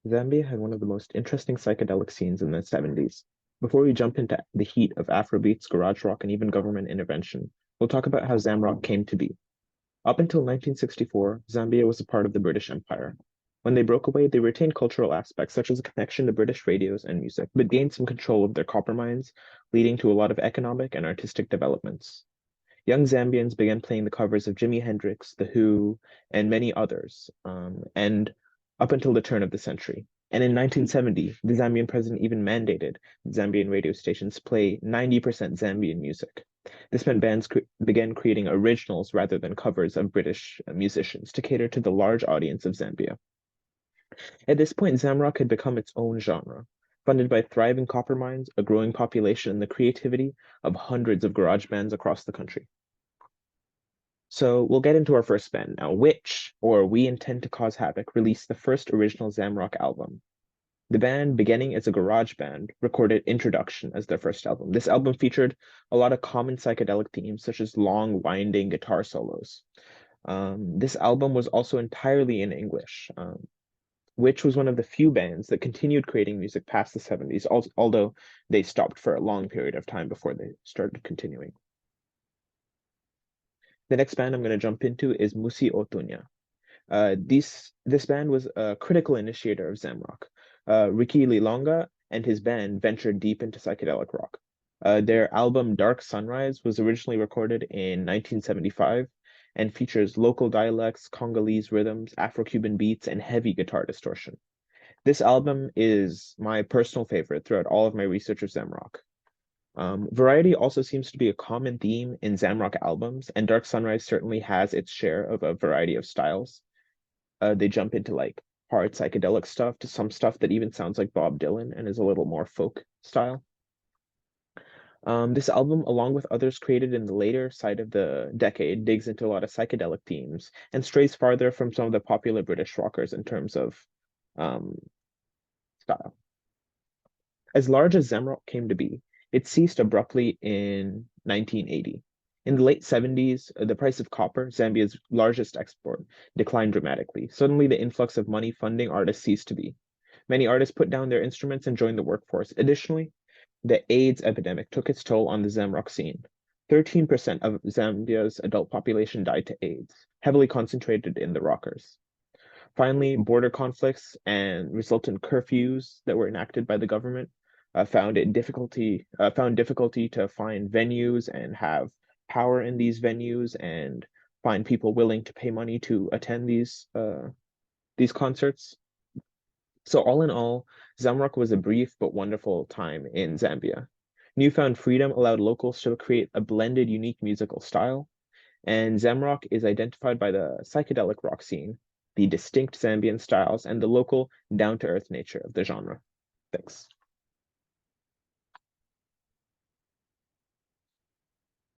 Zambia had one of the most interesting psychedelic scenes in the 70s. Before we jump into the heat of Afrobeats, garage rock, and even government intervention, we'll talk about how Zamrock came to be. Up until 1964, Zambia was a part of the British Empire. When they broke away, they retained cultural aspects such as a connection to British radios and music, but gained some control of their copper mines, leading to a lot of economic and artistic developments. Young Zambians began playing the covers of Jimi Hendrix, The Who, and many others, and up until the turn of the century. And in 1970, the Zambian president even mandated Zambian radio stations play 90% Zambian music. This meant bands began creating originals rather than covers of British musicians to cater to the large audience of Zambia. At this point, Zamrock had become its own genre, funded by thriving copper mines, a growing population, and the creativity of hundreds of garage bands across the country. So we'll get into our first band now, which, or We Intend to Cause Havoc, released the first original Zamrock album. The band, beginning as a garage band, recorded Introduction as their first album. This album featured a lot of common psychedelic themes, such as long, winding guitar solos. This album was also entirely in English, which was one of the few bands that continued creating music past the 70s, although they stopped for a long period of time before they started continuing. The next band I'm going to jump into is Musi Otunya. This band was a critical initiator of Zamrock. Ricky Lilonga and his band ventured deep into psychedelic rock. Their album Dark Sunrise was originally recorded in 1975 and features local dialects, Congolese rhythms, Afro-Cuban beats, and heavy guitar distortion. This album is my personal favorite throughout all of my research of Zamrock. Variety also seems to be a common theme in Zamrock albums, and Dark Sunrise certainly has its share of a variety of styles. They jump into like hard psychedelic stuff to some stuff that even sounds like Bob Dylan and is a little more folk style. This album, along with others created in the later side of the decade, digs into a lot of psychedelic themes and strays farther from some of the popular British rockers in terms of um, style. As large as Zamrock came to be, it ceased abruptly in 1980. In the late 70s, the price of copper, Zambia's largest export, declined dramatically. Suddenly, the influx of money funding artists ceased to be. Many artists put down their instruments and joined the workforce. Additionally, the AIDS epidemic took its toll on the Zamrock scene. 13% of Zambia's adult population died to AIDS, heavily concentrated in the rockers. Finally, border conflicts and resultant curfews that were enacted by the government found difficulty to find venues and have power in these venues and find people willing to pay money to attend these concerts. So all in all, Zamrock was a brief but wonderful time in Zambia. Newfound freedom allowed locals to create a blended, unique musical style, and Zamrock is identified by the psychedelic rock scene, the distinct Zambian styles, and the local, down-to-earth nature of the genre. Thanks.